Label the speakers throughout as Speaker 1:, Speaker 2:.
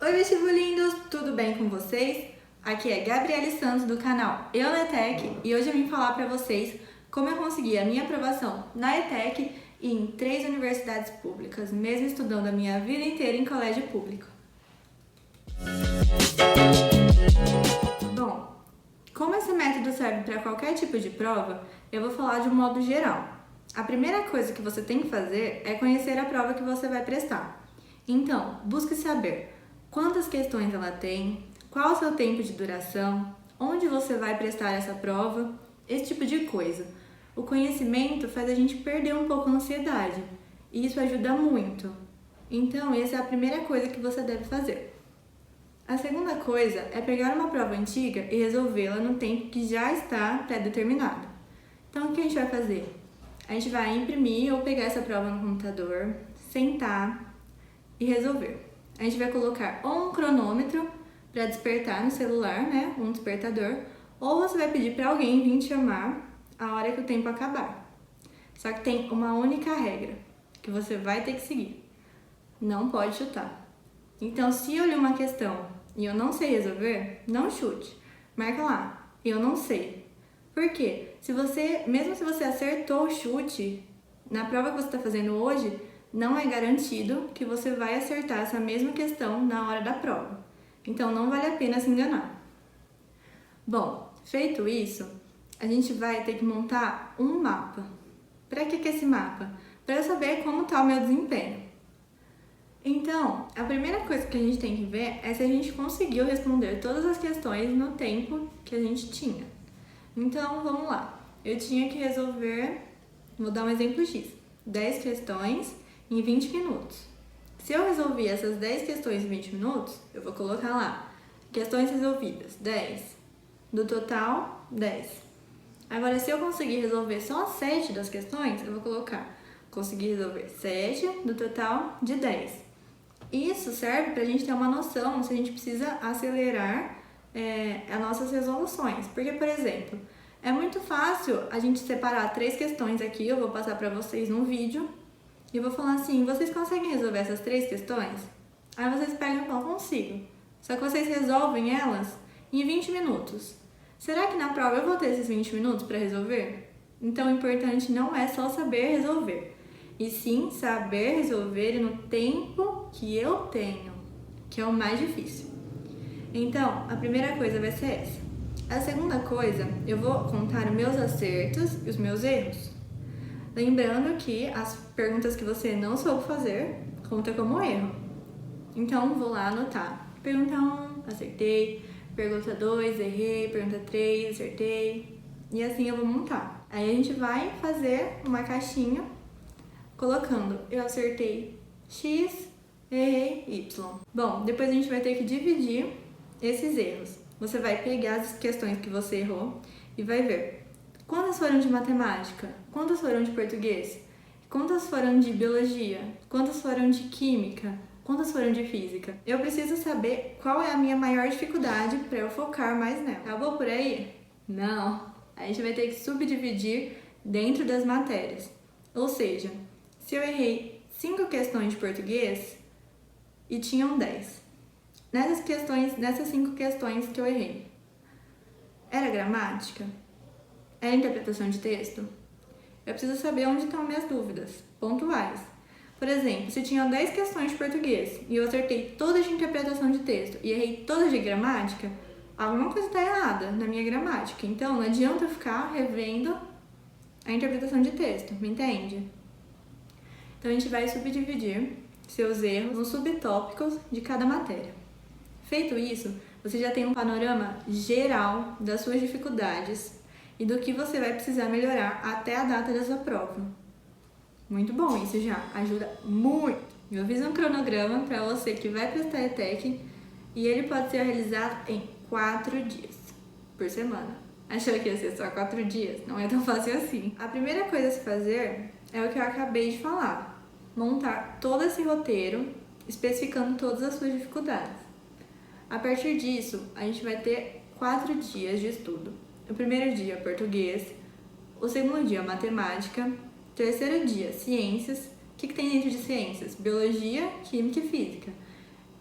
Speaker 1: Oi, vestibulindos! Tudo bem com vocês? Aqui é Gabriele Santos do canal Eu na ETEC e hoje eu vim falar para vocês como eu consegui a minha aprovação na ETEC e em 3 universidades públicas, mesmo estudando a minha vida inteira em colégio público. Bom, como esse método serve para qualquer tipo de prova, eu vou falar de um modo geral. A primeira coisa que você tem que fazer é conhecer a prova que você vai prestar. Então, busque saber quantas questões ela tem, qual o seu tempo de duração, onde você vai prestar essa prova, esse tipo de coisa. O conhecimento faz a gente perder um pouco a ansiedade e isso ajuda muito. Então, essa é a primeira coisa que você deve fazer. A segunda coisa é pegar uma prova antiga e resolvê-la no tempo que já está pré-determinado. Então, o que a gente vai fazer? A gente vai imprimir ou pegar essa prova no computador, sentar e resolver. A gente vai colocar ou um cronômetro para despertar no celular, né, um despertador, ou você vai pedir para alguém vir te chamar a hora que o tempo acabar. Só que tem uma única regra que você vai ter que seguir. Não pode chutar. Então, se eu li uma questão e eu não sei resolver, não chute. Marca lá, eu não sei. Por quê? Mesmo se você acertou o chute, na prova que você está fazendo hoje, não é garantido que você vai acertar essa mesma questão na hora da prova. Então, não vale a pena se enganar. Bom, feito isso, a gente vai ter que montar um mapa. Para que é esse mapa? Para eu saber como está o meu desempenho. Então, a primeira coisa que a gente tem que ver é se a gente conseguiu responder todas as questões no tempo que a gente tinha. Então, vamos lá. Eu tinha que resolver, vou dar um exemplo X, 10 questões em 20 minutos. Se eu resolvi essas 10 questões em 20 minutos, eu vou colocar lá, questões resolvidas, 10. Do total, 10. Agora, se eu conseguir resolver só 7 das questões, eu vou colocar, consegui resolver 7 do total de 10. Isso serve para a gente ter uma noção se a gente precisa acelerar as nossas resoluções. Porque, por exemplo, é muito fácil a gente separar 3 questões aqui, eu vou passar para vocês num vídeo, e vou falar assim, vocês conseguem resolver essas 3 questões? Aí vocês pegam e falam, consigo. Só que vocês resolvem elas em 20 minutos. Será que na prova eu vou ter esses 20 minutos para resolver? Então, o importante não é só saber resolver, e sim saber resolver no tempo que eu tenho, que é o mais difícil. Então, a primeira coisa vai ser essa. A segunda coisa, eu vou contar os meus acertos e os meus erros. Lembrando que as perguntas que você não soube fazer, conta como erro. Então, vou lá anotar. Pergunta 1, acertei. Pergunta 2, errei. Pergunta 3, acertei. E assim eu vou montar. Aí a gente vai fazer uma caixinha colocando eu acertei X, errei Y. Bom, depois a gente vai ter que dividir esses erros. Você vai pegar as questões que você errou e vai ver quantas foram de matemática, quantas foram de português, quantas foram de biologia, quantas foram de química, quantas foram de física. Eu preciso saber qual é a minha maior dificuldade para eu focar mais nela. Acabou por aí? Não. A gente vai ter que subdividir dentro das matérias. Ou seja, se eu errei 5 questões de português e tinham 10. Nessas 5 questões que eu errei, era gramática? Era interpretação de texto? Eu preciso saber onde estão minhas dúvidas pontuais. Por exemplo, se tinham 10 questões de português e eu acertei todas de interpretação de texto e errei todas de gramática, alguma coisa está errada na minha gramática. Então, não adianta eu ficar revendo a interpretação de texto, me entende? Então, a gente vai subdividir seus erros nos subtópicos de cada matéria. Feito isso, você já tem um panorama geral das suas dificuldades e do que você vai precisar melhorar até a data da sua prova. Muito bom, isso já ajuda muito. Eu fiz um cronograma para você que vai prestar ETEC e ele pode ser realizado em 4 dias por semana. Achou que ia ser só 4 dias? Não é tão fácil assim. A primeira coisa a se fazer é o que eu acabei de falar. Montar todo esse roteiro, especificando todas as suas dificuldades. A partir disso, a gente vai ter 4 dias de estudo. O primeiro dia, português. O segundo dia, matemática. O terceiro dia, ciências. O que tem dentro de ciências? Biologia, química e física.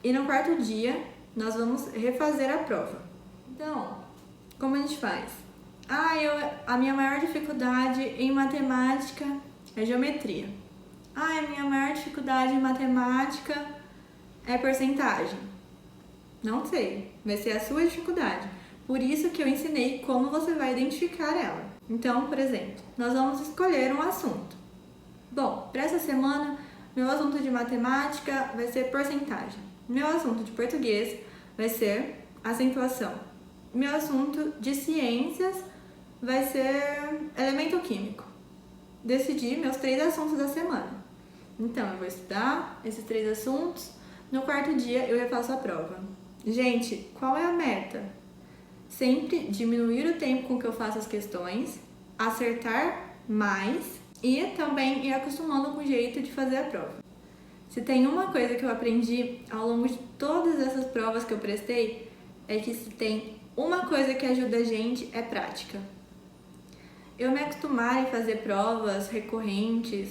Speaker 1: e no quarto dia nós vamos refazer a prova. Então, como a gente faz? A minha maior dificuldade em matemática é geometria. A minha maior dificuldade em matemática é porcentagem. Não sei, vai ser a sua dificuldade. Por isso que eu ensinei como você vai identificar ela. Então, por exemplo, nós vamos escolher um assunto. Bom, para essa semana, meu assunto de matemática vai ser porcentagem. Meu assunto de português vai ser acentuação. Meu assunto de ciências vai ser elemento químico. Decidi meus 3 assuntos da semana. Então, eu vou estudar esses 3 assuntos. No quarto dia, eu refaço a prova. Gente, qual é a meta? Sempre diminuir o tempo com que eu faço as questões, acertar mais e também ir acostumando com o jeito de fazer a prova. Se tem uma coisa que eu aprendi ao longo de todas essas provas que eu prestei, é que se tem uma coisa que ajuda a gente é prática. Eu me acostumar a fazer provas recorrentes,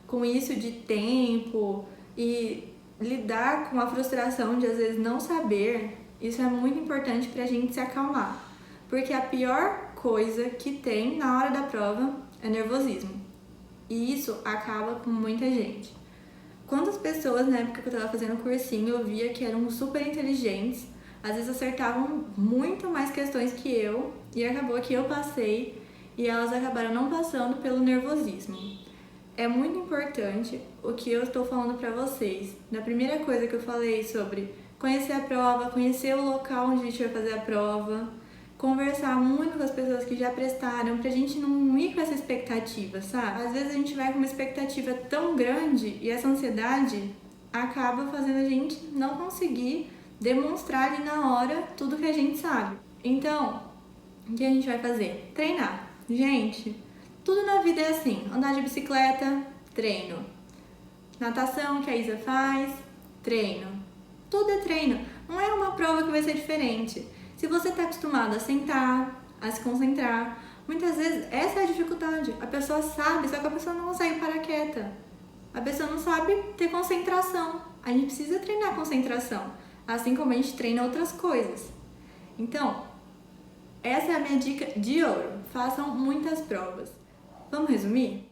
Speaker 1: com isso de tempo e lidar com a frustração de às vezes não saber, isso é muito importante para a gente se acalmar. Porque a pior coisa que tem na hora da prova é nervosismo. E isso acaba com muita gente. Quantas pessoas na época que eu estava fazendo cursinho eu via que eram super inteligentes, às vezes acertavam muito mais questões que eu e acabou que eu passei e elas acabaram não passando pelo nervosismo. É muito importante o que eu estou falando para vocês. Na primeira coisa que eu falei sobre conhecer a prova, conhecer o local onde a gente vai fazer a prova, conversar muito com as pessoas que já prestaram, pra gente não ir com essa expectativa, sabe? Às vezes a gente vai com uma expectativa tão grande e essa ansiedade acaba fazendo a gente não conseguir demonstrar ali na hora tudo que a gente sabe. Então, o que a gente vai fazer? Treinar. Gente, tudo na vida é assim. Andar de bicicleta, treino. Natação, que a Isa faz, treino. Tudo é treino. Não é uma prova que vai ser diferente. Se você está acostumado a sentar, a se concentrar, muitas vezes essa é a dificuldade. A pessoa sabe, só que a pessoa não consegue parar quieta. A pessoa não sabe ter concentração. A gente precisa treinar concentração, assim como a gente treina outras coisas. Então, essa é a minha dica de ouro. Façam muitas provas. Vamos resumir?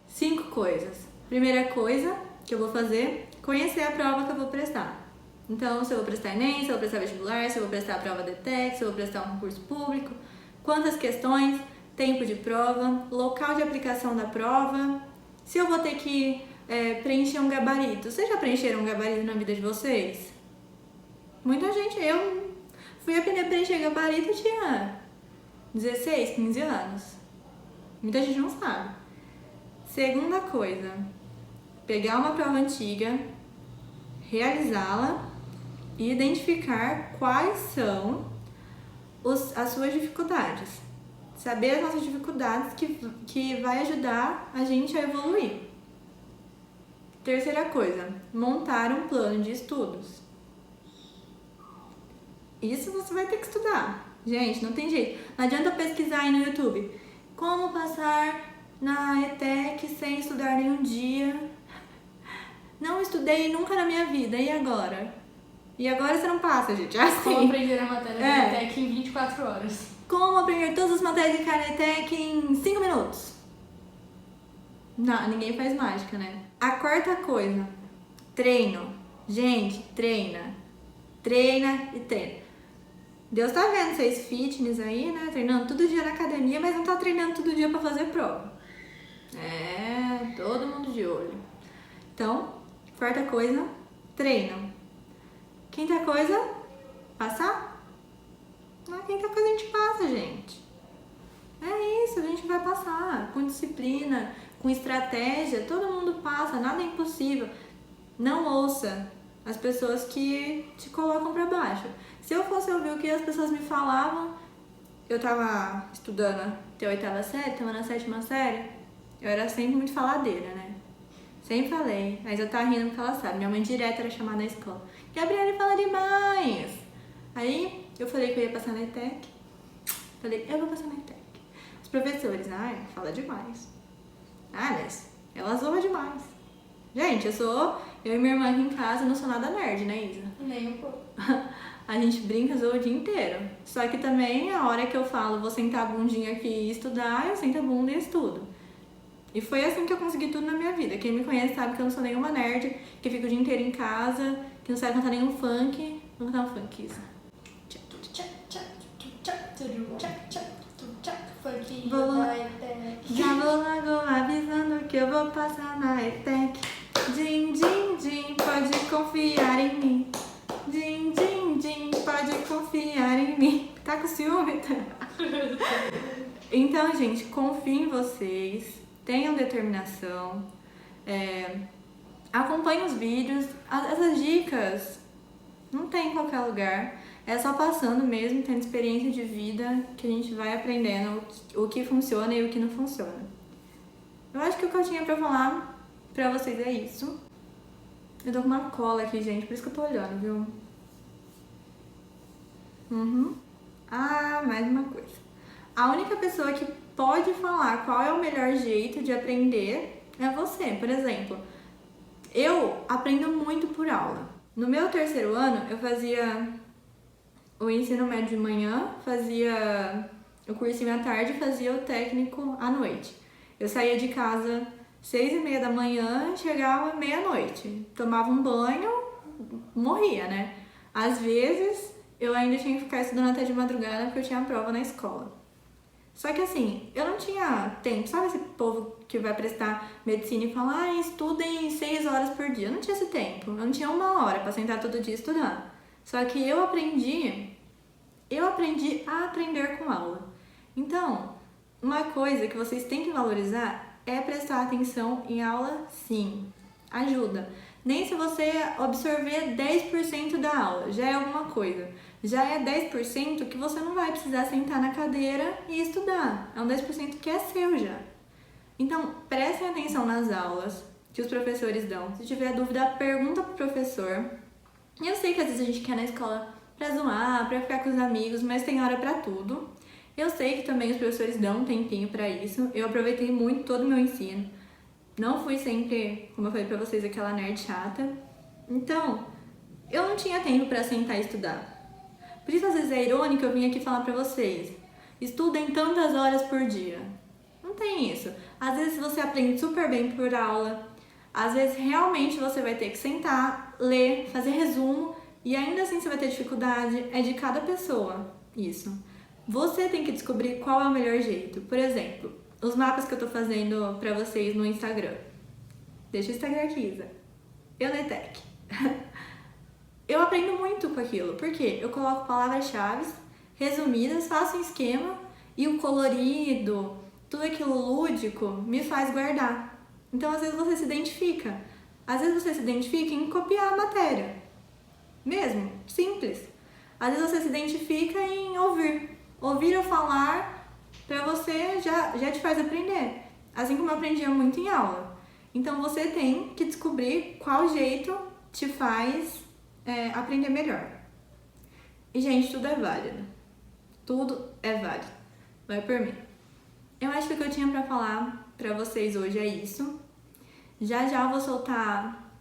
Speaker 1: 5 coisas. Primeira coisa que eu vou fazer, conhecer a prova que eu vou prestar. Então, se eu vou prestar Enem, se eu vou prestar vestibular, se eu vou prestar a prova da ETEC, se eu vou prestar um concurso público, quantas questões, tempo de prova, local de aplicação da prova, se eu vou ter que preencher um gabarito. Vocês já preencheram um gabarito na vida de vocês? Muita gente, eu fui aprender a preencher gabarito, eu tinha 16, 15 anos. Muita gente não sabe. Segunda coisa, pegar uma prova antiga, realizá-la e identificar quais são as suas dificuldades. Saber as nossas dificuldades que vai ajudar a gente a evoluir. Terceira coisa, montar um plano de estudos. Isso você vai ter que estudar. Gente, não tem jeito. Não adianta pesquisar aí no YouTube. Como passar na ETEC sem estudar nenhum dia? Não estudei nunca na minha vida, e agora? E agora você não passa, gente, é assim.
Speaker 2: Como aprender a matéria da ETEC em 24 horas.
Speaker 1: Como aprender todas as matérias de ETEC em 5 minutos. Não, ninguém faz mágica, né? A quarta coisa, treino. Gente, treina. Treina e treina. Deus tá vendo vocês fitness aí, né? Treinando todo dia na academia, mas não tá treinando todo dia pra fazer prova. É, todo mundo de olho. Então, quarta coisa, treino. Quinta coisa, passar? Na quinta coisa a gente passa, gente. É isso, a gente vai passar. Com disciplina, com estratégia, todo mundo passa, nada é impossível. Não ouça as pessoas que te colocam pra baixo. Se eu fosse ouvir o que as pessoas me falavam, eu tava estudando até a 8ª série, tava na 7ª série, eu era sempre muito faladeira, né? Sempre falei, mas eu tava rindo porque ela sabe. Minha mãe direto era chamada na escola. Gabriele fala demais! Aí eu falei que eu ia passar na ETEC. Falei, eu vou passar na ETEC. Os professores, fala demais. Mas ela zoa demais. Gente, eu e minha irmã aqui em casa não sou nada nerd, né, Isa?
Speaker 2: Nem um pouco.
Speaker 1: A gente brinca o dia inteiro. Só que também a hora que eu falo, vou sentar a bundinha aqui e estudar, eu sento a bunda e estudo. E foi assim que eu consegui tudo na minha vida. Quem me conhece sabe que eu não sou nenhuma nerd, que fica o dia inteiro em casa, que não sabe cantar nenhum funk. Vou cantar um funk, Isa. Já vou logo avisando que eu vou passar na ETEC. Din, din, din, pode confiar em mim. Din, din, din, pode confiar em mim. Tá com ciúme? Então, gente, confio em vocês. Tenham determinação. Acompanhem os vídeos. Essas dicas não tem em qualquer lugar. É só passando mesmo, tendo experiência de vida, que a gente vai aprendendo o que funciona e o que não funciona. Eu acho que o que eu tinha pra falar pra vocês é isso. Eu tô com uma cola aqui, gente, por isso que eu tô olhando, viu? Ah, mais uma coisa. A única pessoa que pode falar qual é o melhor jeito de aprender é você. Por exemplo, eu aprendo muito por aula. No meu terceiro ano, eu fazia o ensino médio de manhã, fazia o cursinho à tarde e fazia o técnico à noite. Eu saía de casa 6h30 da manhã, chegava meia-noite. Tomava um banho, morria, né? Às vezes, eu ainda tinha que ficar estudando até de madrugada porque eu tinha prova na escola. Só que assim, eu não tinha tempo. Sabe esse povo que vai prestar medicina e fala, estudem 6 horas por dia? Eu não tinha esse tempo. Eu não tinha 1 hora pra sentar todo dia estudando. Só que eu aprendi a aprender com aula. Então, uma coisa que vocês têm que valorizar é prestar atenção em aula, sim. Ajuda. Nem se você absorver 10% da aula, já é alguma coisa. Já é 10% que você não vai precisar sentar na cadeira e estudar. É um 10% que é seu já. Então, prestem atenção nas aulas que os professores dão. Se tiver dúvida, pergunta pro professor. E eu sei que às vezes a gente quer ir na escola pra zoar, pra ficar com os amigos, mas tem hora pra tudo. Eu sei que também os professores dão um tempinho pra isso. Eu aproveitei muito todo o meu ensino. Não fui sempre, como eu falei pra vocês, aquela nerd chata. Então, eu não tinha tempo pra sentar e estudar. Por isso, às vezes, é irônico eu vim aqui falar pra vocês. Estudem tantas horas por dia. Não tem isso. Às vezes você aprende super bem por aula. Às vezes, realmente, você vai ter que sentar, ler, fazer resumo. E ainda assim você vai ter dificuldade. É de cada pessoa isso. Você tem que descobrir qual é o melhor jeito. Por exemplo, os mapas que eu tô fazendo pra vocês no Instagram. Deixa o Instagram aqui, Isa. Eu na ETEC. Eu aprendo muito com aquilo. Por quê? Eu coloco palavras-chave resumidas, faço um esquema e o colorido, tudo aquilo lúdico me faz guardar. Então, às vezes você se identifica. Às vezes você se identifica em copiar a matéria. Mesmo, simples. Às vezes você se identifica em ouvir. Ouvir eu falar pra você já te faz aprender. Assim como eu aprendia muito em aula. Então você tem que descobrir qual jeito te faz aprender melhor. E gente, tudo é válido. Tudo é válido. Vai por mim. Eu acho que o que eu tinha pra falar pra vocês hoje é isso. Já eu vou soltar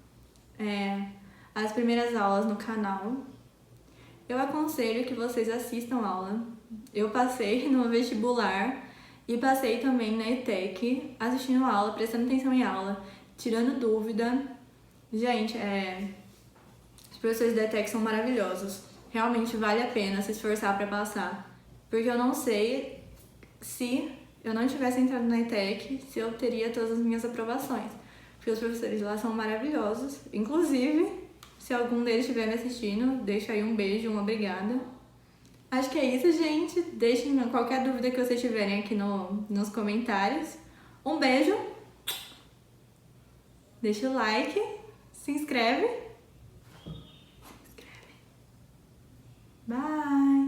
Speaker 1: as primeiras aulas no canal. Eu aconselho que vocês assistam aula. Eu passei no vestibular e passei também na ETEC, assistindo aula, prestando atenção em aula, tirando dúvida. Gente, os professores da ETEC são maravilhosos. Realmente vale a pena se esforçar para passar. Porque eu não sei se eu não tivesse entrado na ETEC, se eu teria todas as minhas aprovações. Porque os professores lá são maravilhosos. Inclusive, se algum deles estiver me assistindo, deixa aí um beijo, uma obrigada. Acho que é isso, gente. Deixem qualquer dúvida que vocês tiverem aqui nos comentários. Um beijo. Deixa o like. Se inscreve. Bye!